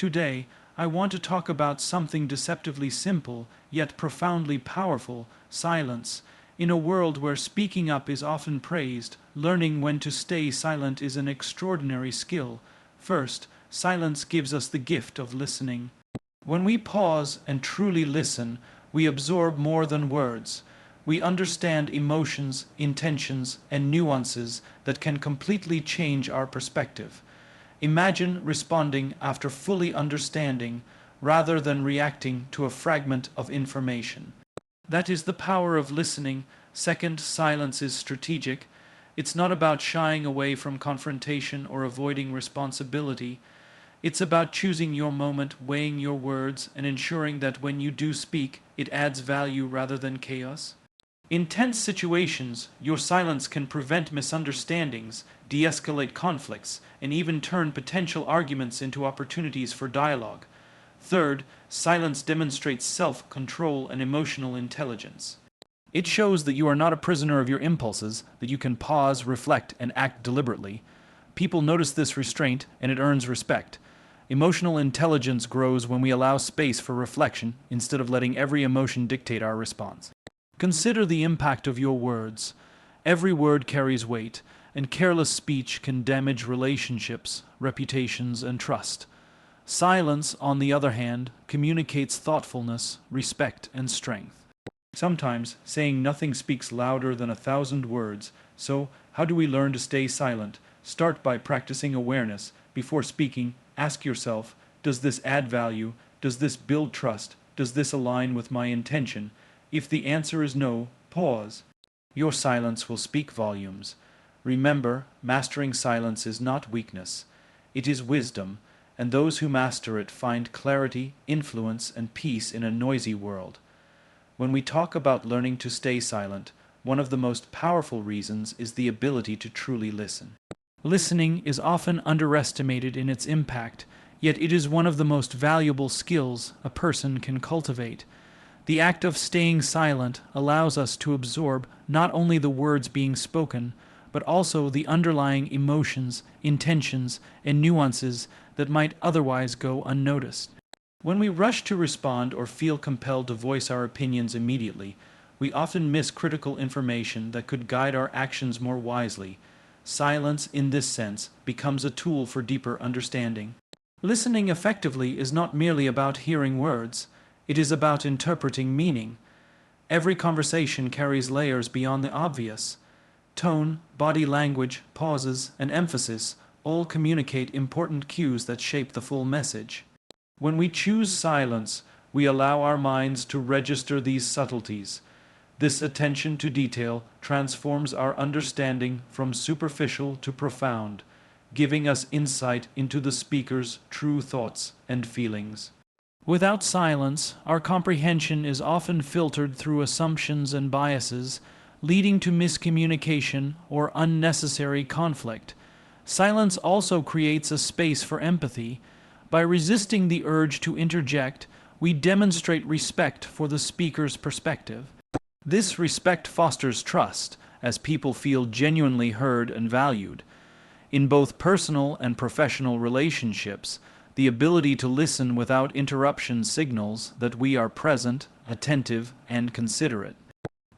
Today, I want to talk about something deceptively simple, yet profoundly powerful: silence. In a world where speaking up is often praised, learning when to stay silent is an extraordinary skill. First, silence gives us the gift of listening. When we pause and truly listen, we absorb more than words. We understand emotions, intentions, and nuances that can completely change our perspective. Imagine responding after fully understanding, rather than reacting to a fragment of information. That is the power of listening. Second, silence is strategic. It's not about shying away from confrontation or avoiding responsibility. It's about choosing your moment, weighing your words, and ensuring that when you do speak, it adds value rather than chaos. In tense situations, your silence can prevent misunderstandings, de-escalate conflicts, and even turn potential arguments into opportunities for dialogue. Third, silence demonstrates self-control and emotional intelligence. It shows that you are not a prisoner of your impulses, that you can pause, reflect, and act deliberately. People notice this restraint, and it earns respect. Emotional intelligence grows when we allow space for reflection instead of letting every emotion dictate our response. Consider the impact of your words. Every word carries weight, and careless speech can damage relationships, reputations, and trust. Silence, on the other hand, communicates thoughtfulness, respect, and strength. Sometimes, saying nothing speaks louder than 1,000 words. So, how do we learn to stay silent? Start by practicing awareness. Before speaking, ask yourself, does this add value? Does this build trust? Does this align with my intention? If the answer is no, pause. Your silence will speak volumes. Remember, mastering silence is not weakness. It is wisdom, and those who master it find clarity, influence, and peace in a noisy world. When we talk about learning to stay silent, one of the most powerful reasons is the ability to truly listen. Listening is often underestimated in its impact, yet it is one of the most valuable skills a person can cultivate. The act of staying silent allows us to absorb not only the words being spoken, but also the underlying emotions, intentions, and nuances that might otherwise go unnoticed. When we rush to respond or feel compelled to voice our opinions immediately, we often miss critical information that could guide our actions more wisely. Silence, in this sense, becomes a tool for deeper understanding. Listening effectively is not merely about hearing words. It is about interpreting meaning. Every conversation carries layers beyond the obvious. Tone, body language, pauses, and emphasis all communicate important cues that shape the full message. When we choose silence, we allow our minds to register these subtleties. This attention to detail transforms our understanding from superficial to profound, giving us insight into the speaker's true thoughts and feelings. Without silence, our comprehension is often filtered through assumptions and biases, leading to miscommunication or unnecessary conflict. Silence also creates a space for empathy. By resisting the urge to interject, we demonstrate respect for the speaker's perspective. This respect fosters trust, as people feel genuinely heard and valued. In both personal and professional relationships, the ability to listen without interruption signals that we are present, attentive, and considerate.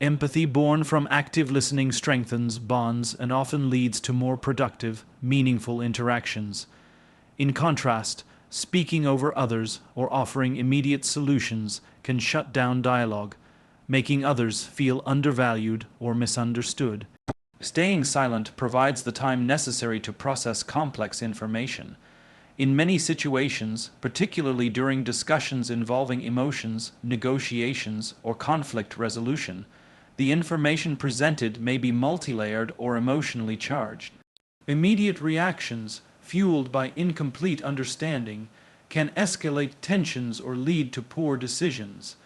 Empathy born from active listening strengthens bonds and often leads to more productive, meaningful interactions. In contrast, speaking over others or offering immediate solutions can shut down dialogue, making others feel undervalued or misunderstood. Staying silent provides the time necessary to process complex information. In many situations, particularly during discussions involving emotions, negotiations, or conflict resolution, the information presented may be multi-layered or emotionally charged. Immediate reactions, fueled by incomplete understanding, can escalate tensions or lead to poor decisions.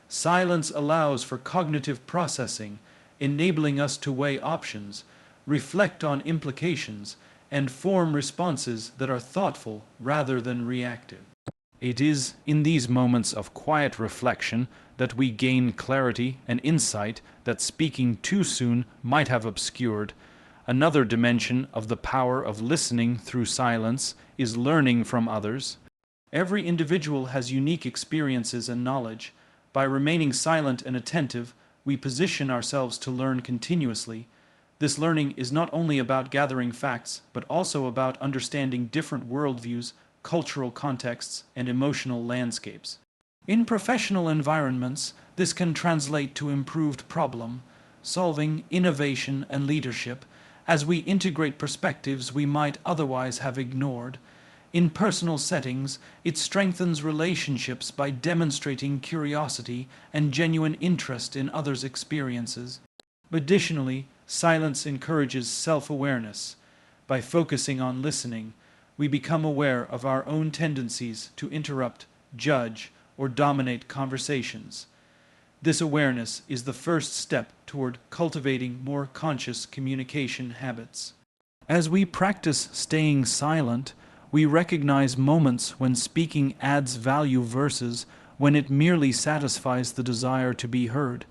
Silence allows for cognitive processing, enabling us to weigh options, reflect on implications, and form responses that are thoughtful rather than reactive. It is in these moments of quiet reflection that we gain clarity and insight that speaking too soon might have obscured. Another dimension of the power of listening through silence is learning from others. Every individual has unique experiences and knowledge. By remaining silent and attentive, we position ourselves to learn continuously. This learning is not only about gathering facts, but also about understanding different worldviews, cultural contexts, and emotional landscapes. In professional environments, this can translate to improved problem solving, innovation, and leadership, as we integrate perspectives we might otherwise have ignored. In personal settings, it strengthens relationships by demonstrating curiosity and genuine interest in others' experiences. Additionally, silence encourages self-awareness. By focusing on listening, we become aware of our own tendencies to interrupt, judge, or dominate conversations. This awareness is the first step toward cultivating more conscious communication habits. As we practice staying silent, we recognize moments when speaking adds value versus when it merely satisfies the desire to be heard.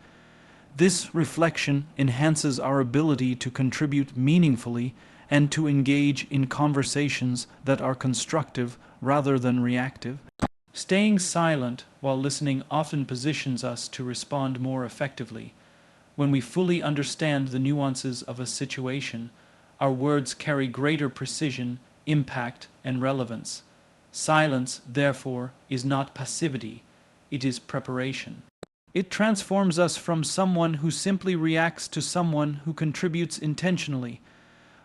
This reflection enhances our ability to contribute meaningfully and to engage in conversations that are constructive rather than reactive. Staying silent while listening often positions us to respond more effectively. When we fully understand the nuances of a situation, our words carry greater precision, impact, and relevance. Silence, therefore, is not passivity, it is preparation. It transforms us from someone who simply reacts to someone who contributes intentionally.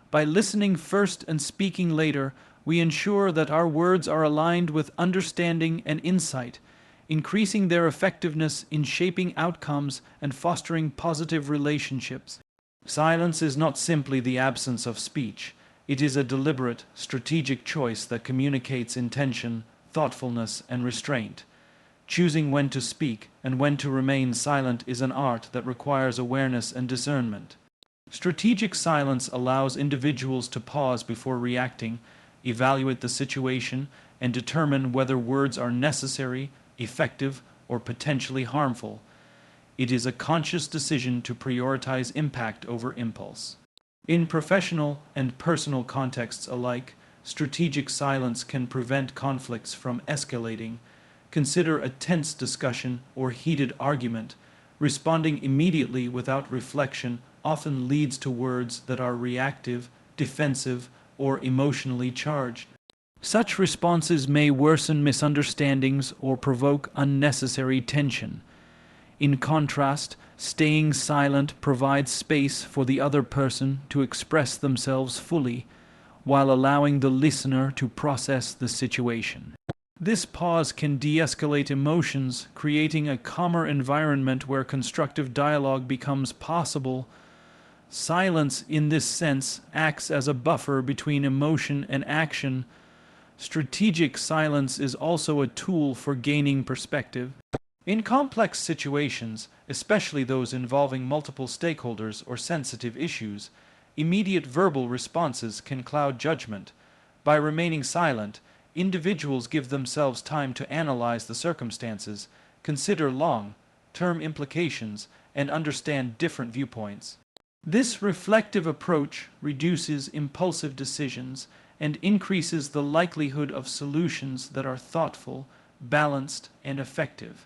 By listening first and speaking later, we ensure that our words are aligned with understanding and insight, increasing their effectiveness in shaping outcomes and fostering positive relationships. Silence is not simply the absence of speech. It is a deliberate, strategic choice that communicates intention, thoughtfulness, and restraint. Choosing when to speak and when to remain silent is an art that requires awareness and discernment. Strategic silence allows individuals to pause before reacting, evaluate the situation, and determine whether words are necessary, effective, or potentially harmful. It is a conscious decision to prioritize impact over impulse. In professional and personal contexts alike, strategic silence can prevent conflicts from escalating. Consider a tense discussion or heated argument. Responding immediately without reflection often leads to words that are reactive, defensive, or emotionally charged. Such responses may worsen misunderstandings or provoke unnecessary tension. In contrast, staying silent provides space for the other person to express themselves fully, while allowing the listener to process the situation. This pause can de-escalate emotions, creating a calmer environment where constructive dialogue becomes possible. Silence, in this sense, acts as a buffer between emotion and action. Strategic silence is also a tool for gaining perspective. In complex situations, especially those involving multiple stakeholders or sensitive issues, immediate verbal responses can cloud judgment. By remaining silent, individuals give themselves time to analyze the circumstances, consider long-term implications, and understand different viewpoints. This reflective approach reduces impulsive decisions and increases the likelihood of solutions that are thoughtful, balanced, and effective.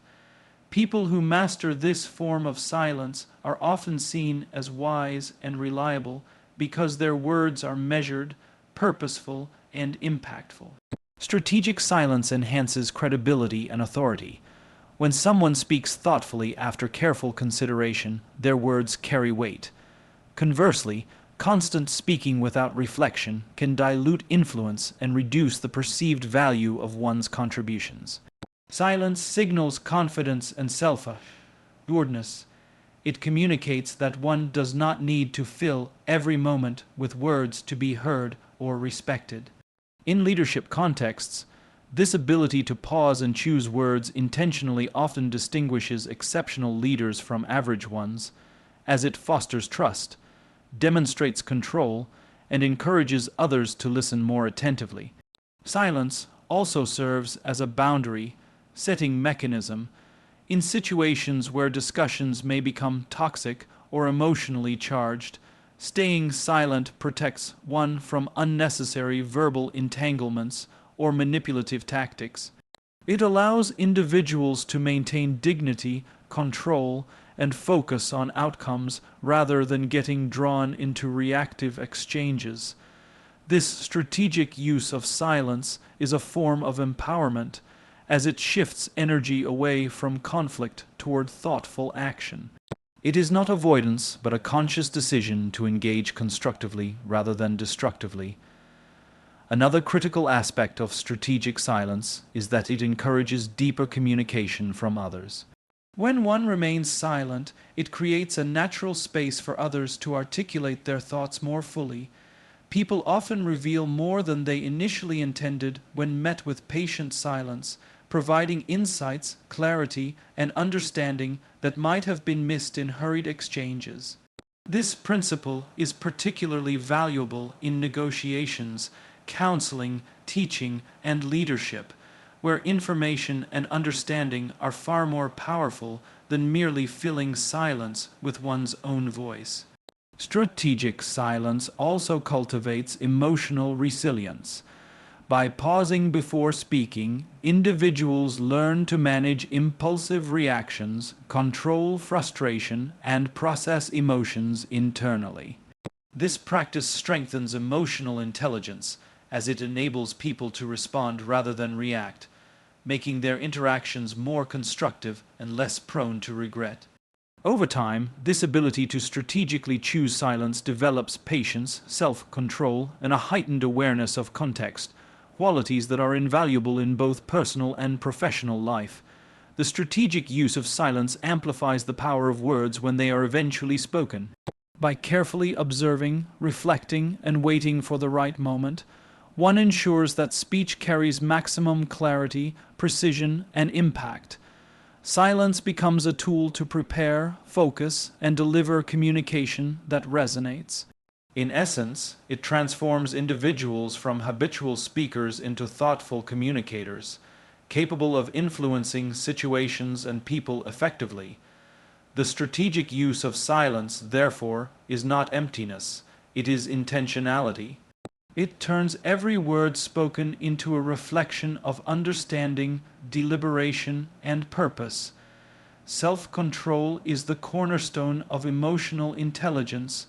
People who master this form of silence are often seen as wise and reliable because their words are measured, purposeful, and impactful. Strategic silence enhances credibility and authority. When someone speaks thoughtfully after careful consideration, their words carry weight. Conversely, constant speaking without reflection can dilute influence and reduce the perceived value of one's contributions. Silence signals confidence and self-assuredness. It communicates that one does not need to fill every moment with words to be heard or respected. In leadership contexts, this ability to pause and choose words intentionally often distinguishes exceptional leaders from average ones, as it fosters trust, demonstrates control, and encourages others to listen more attentively. Silence also serves as a boundary-setting mechanism in situations where discussions may become toxic or emotionally charged. Staying silent protects one from unnecessary verbal entanglements or manipulative tactics. It allows individuals to maintain dignity, control, and focus on outcomes rather than getting drawn into reactive exchanges. This strategic use of silence is a form of empowerment, as it shifts energy away from conflict toward thoughtful action. It is not avoidance, but a conscious decision to engage constructively rather than destructively. Another critical aspect of strategic silence is that it encourages deeper communication from others. When one remains silent, it creates a natural space for others to articulate their thoughts more fully. People often reveal more than they initially intended when met with patient silence, providing insights, clarity, and understanding that might have been missed in hurried exchanges. This principle is particularly valuable in negotiations, counseling, teaching, and leadership, where information and understanding are far more powerful than merely filling silence with one's own voice. Strategic silence also cultivates emotional resilience. By pausing before speaking, individuals learn to manage impulsive reactions, control frustration, and process emotions internally. This practice strengthens emotional intelligence, as it enables people to respond rather than react, making their interactions more constructive and less prone to regret. Over time, this ability to strategically choose silence develops patience, self-control, and a heightened awareness of context, qualities that are invaluable in both personal and professional life. The strategic use of silence amplifies the power of words when they are eventually spoken. By carefully observing, reflecting, and waiting for the right moment, one ensures that speech carries maximum clarity, precision, and impact. Silence becomes a tool to prepare, focus, and deliver communication that resonates. In essence, it transforms individuals from habitual speakers into thoughtful communicators, capable of influencing situations and people effectively. The strategic use of silence, therefore, is not emptiness, it is intentionality. It turns every word spoken into a reflection of understanding, deliberation, and purpose. Self-control is the cornerstone of emotional intelligence,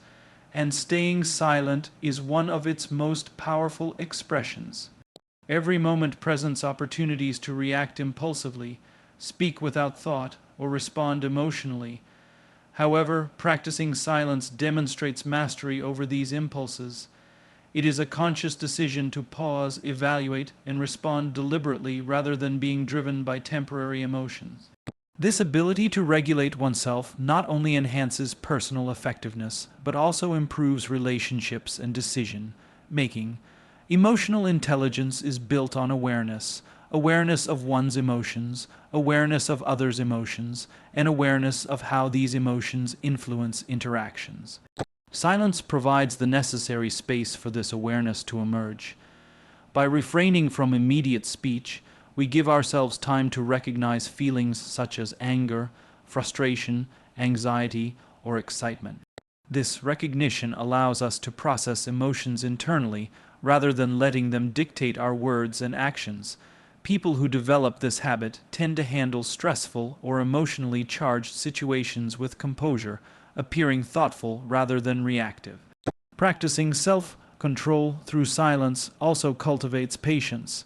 and staying silent is one of its most powerful expressions. Every moment presents opportunities to react impulsively, speak without thought, or respond emotionally. However, practicing silence demonstrates mastery over these impulses. It is a conscious decision to pause, evaluate, and respond deliberately rather than being driven by temporary emotions. This ability to regulate oneself not only enhances personal effectiveness, but also improves relationships and decision-making. Emotional intelligence is built on awareness of one's emotions, awareness of others' emotions, and awareness of how these emotions influence interactions. Silence provides the necessary space for this awareness to emerge. By refraining from immediate speech, we give ourselves time to recognize feelings such as anger, frustration, anxiety, or excitement. This recognition allows us to process emotions internally rather than letting them dictate our words and actions. People who develop this habit tend to handle stressful or emotionally charged situations with composure, appearing thoughtful rather than reactive. Practicing self-control through silence also cultivates patience.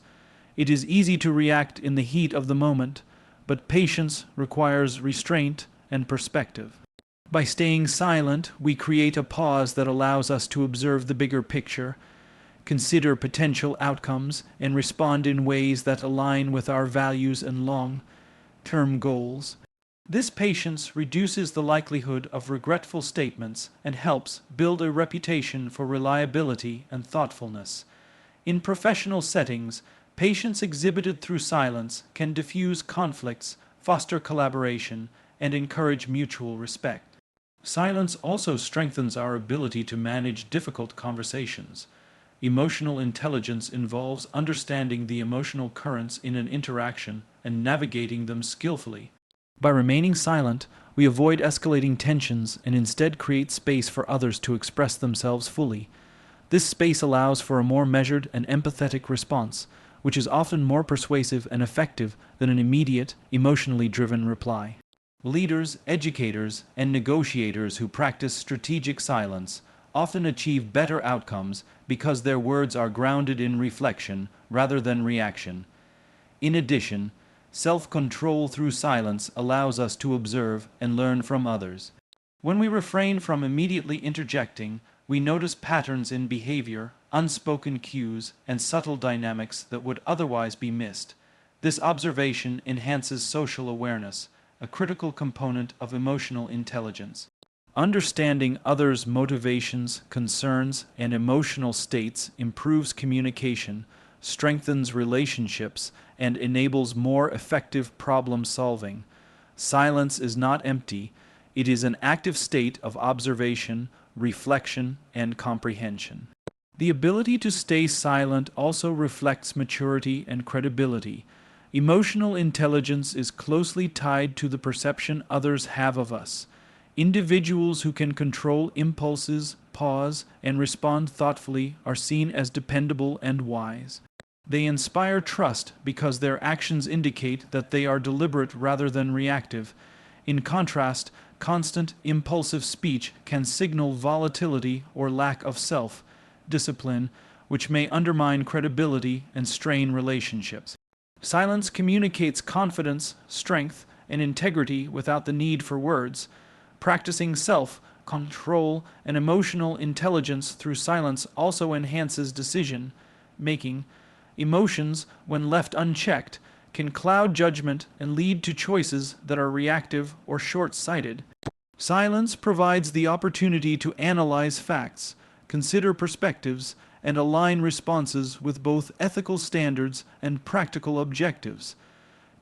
It is easy to react in the heat of the moment, but patience requires restraint and perspective. By staying silent, we create a pause that allows us to observe the bigger picture, consider potential outcomes, and respond in ways that align with our values and long-term goals. This patience reduces the likelihood of regretful statements and helps build a reputation for reliability and thoughtfulness. In professional settings, patience exhibited through silence can diffuse conflicts, foster collaboration, and encourage mutual respect. Silence also strengthens our ability to manage difficult conversations. Emotional intelligence involves understanding the emotional currents in an interaction and navigating them skillfully. By remaining silent, we avoid escalating tensions and instead create space for others to express themselves fully. This space allows for a more measured and empathetic response, which is often more persuasive and effective than an immediate, emotionally driven reply. Leaders, educators, and negotiators who practice strategic silence often achieve better outcomes because their words are grounded in reflection rather than reaction. In addition, self-control through silence allows us to observe and learn from others. When we refrain from immediately interjecting, we notice patterns in behavior, unspoken cues, and subtle dynamics that would otherwise be missed. This observation enhances social awareness, a critical component of emotional intelligence. Understanding others' motivations, concerns, and emotional states improves communication, strengthens relationships, and enables more effective problem solving. Silence is not empty, it is an active state of observation, reflection, and comprehension. The ability to stay silent also reflects maturity and credibility. Emotional intelligence is closely tied to the perception others have of us. Individuals who can control impulses, pause, and respond thoughtfully are seen as dependable and wise. They inspire trust because their actions indicate that they are deliberate rather than reactive. In contrast, constant, impulsive speech can signal volatility or lack of self-discipline, which may undermine credibility and strain relationships. Silence communicates confidence, strength, and integrity without the need for words. Practicing self-control and emotional intelligence through silence also enhances decision-making. Emotions, when left unchecked, can cloud judgment and lead to choices that are reactive or short-sighted. Silence provides the opportunity to analyze facts, consider perspectives, and align responses with both ethical standards and practical objectives.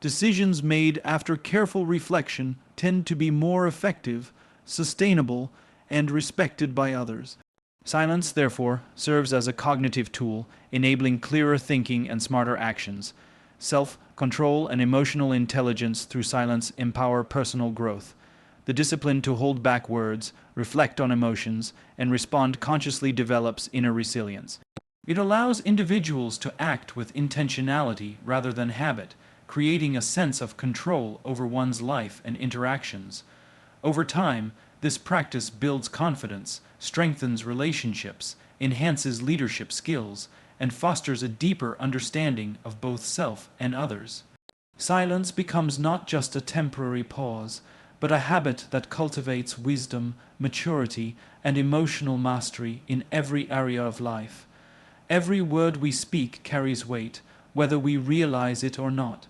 Decisions made after careful reflection tend to be more effective, sustainable, and respected by others. Silence, therefore, serves as a cognitive tool, enabling clearer thinking and smarter actions. Self-control and emotional intelligence through silence empower personal growth. The discipline to hold back words, reflect on emotions, and respond consciously develops inner resilience. It allows individuals to act with intentionality rather than habit, creating a sense of control over one's life and interactions. Over time, this practice builds confidence, strengthens relationships, enhances leadership skills, and fosters a deeper understanding of both self and others. Silence becomes not just a temporary pause, but a habit that cultivates wisdom, maturity, and emotional mastery in every area of life. Every word we speak carries weight, whether we realize it or not.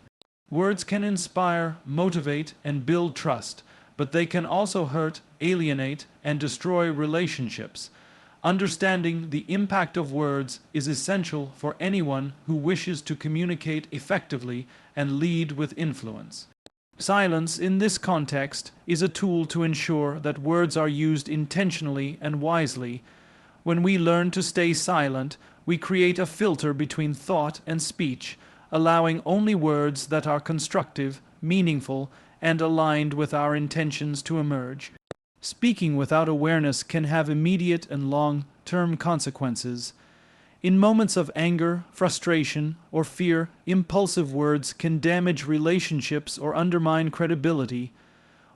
Words can inspire, motivate, and build trust, but they can also hurt, alienate, and destroy relationships. Understanding the impact of words is essential for anyone who wishes to communicate effectively and lead with influence. Silence, in this context, is a tool to ensure that words are used intentionally and wisely. When we learn to stay silent, we create a filter between thought and speech, allowing only words that are constructive, meaningful, and aligned with our intentions to emerge. Speaking without awareness can have immediate and long-term consequences. In moments of anger, frustration, or fear, impulsive words can damage relationships or undermine credibility.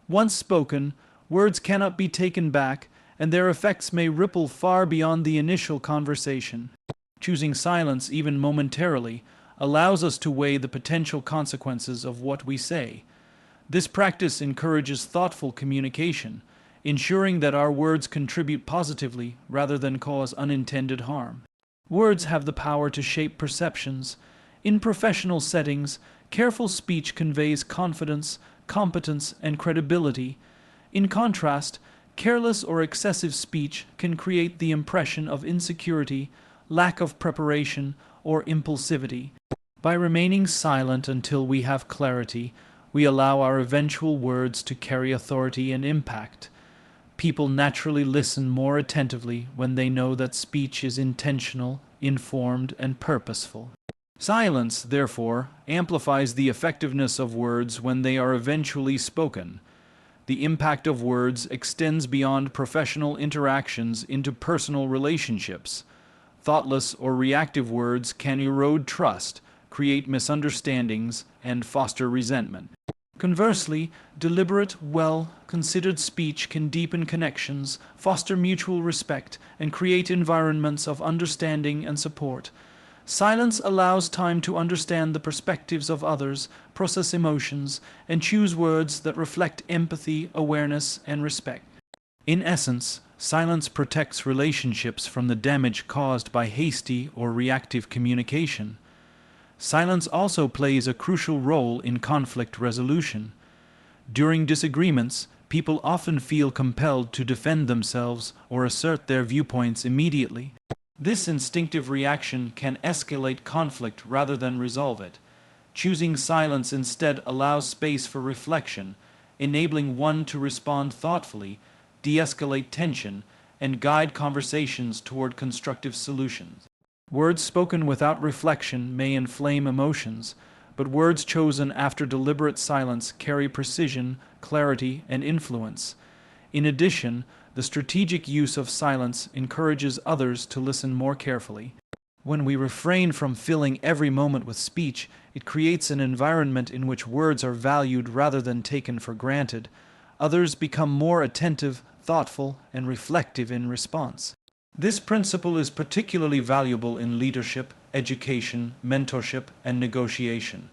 Once spoken, words cannot be taken back, and their effects may ripple far beyond the initial conversation. Choosing silence, even momentarily, allows us to weigh the potential consequences of what we say. This practice encourages thoughtful communication, ensuring that our words contribute positively rather than cause unintended harm. Words have the power to shape perceptions. In professional settings, careful speech conveys confidence, competence, and credibility. In contrast, careless or excessive speech can create the impression of insecurity, lack of preparation, or impulsivity. By remaining silent until we have clarity, we allow our eventual words to carry authority and impact. People naturally listen more attentively when they know that speech is intentional, informed, and purposeful. Silence, therefore, amplifies the effectiveness of words when they are eventually spoken. The impact of words extends beyond professional interactions into personal relationships. Thoughtless or reactive words can erode trust, create misunderstandings, and foster resentment. Conversely, deliberate, well-considered speech can deepen connections, foster mutual respect, and create environments of understanding and support. Silence allows time to understand the perspectives of others, process emotions, and choose words that reflect empathy, awareness, and respect. In essence, silence protects relationships from the damage caused by hasty or reactive communication. Silence also plays a crucial role in conflict resolution. During disagreements, people often feel compelled to defend themselves or assert their viewpoints immediately. This instinctive reaction can escalate conflict rather than resolve it. Choosing silence instead allows space for reflection, enabling one to respond thoughtfully, de-escalate tension, and guide conversations toward constructive solutions. Words spoken without reflection may inflame emotions, but words chosen after deliberate silence carry precision, clarity, and influence. In addition, the strategic use of silence encourages others to listen more carefully. When we refrain from filling every moment with speech, it creates an environment in which words are valued rather than taken for granted. Others become more attentive, thoughtful, and reflective in response. This principle is particularly valuable in leadership, education, mentorship, and negotiation,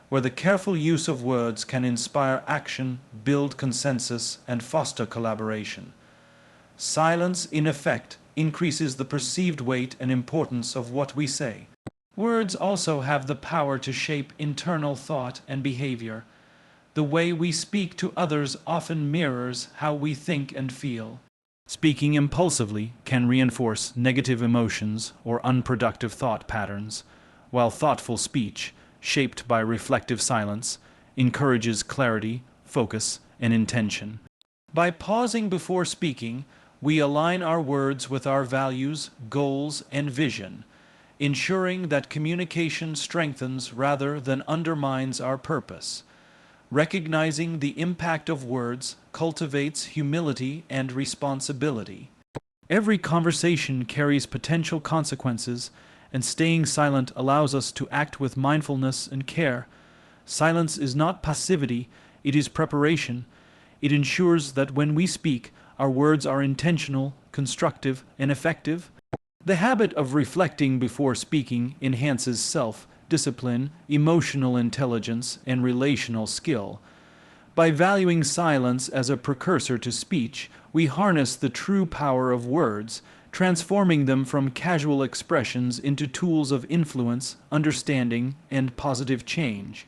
where the careful use of words can inspire action, build consensus, and foster collaboration. Silence, in effect, increases the perceived weight and importance of what we say. Words also have the power to shape internal thought and behavior. The way we speak to others often mirrors how we think and feel. Speaking impulsively can reinforce negative emotions or unproductive thought patterns, while thoughtful speech, shaped by reflective silence, encourages clarity, focus, and intention. By pausing before speaking, we align our words with our values, goals, and vision, ensuring that communication strengthens rather than undermines our purpose. Recognizing the impact of words cultivates humility and responsibility. Every conversation carries potential consequences, and staying silent allows us to act with mindfulness and care. Silence is not passivity, it is preparation. It ensures that when we speak, our words are intentional, constructive, and effective. The habit of reflecting before speaking enhances self-discipline, emotional intelligence, and relational skill. By valuing silence as a precursor to speech, we harness the true power of words, transforming them from casual expressions into tools of influence, understanding, and positive change.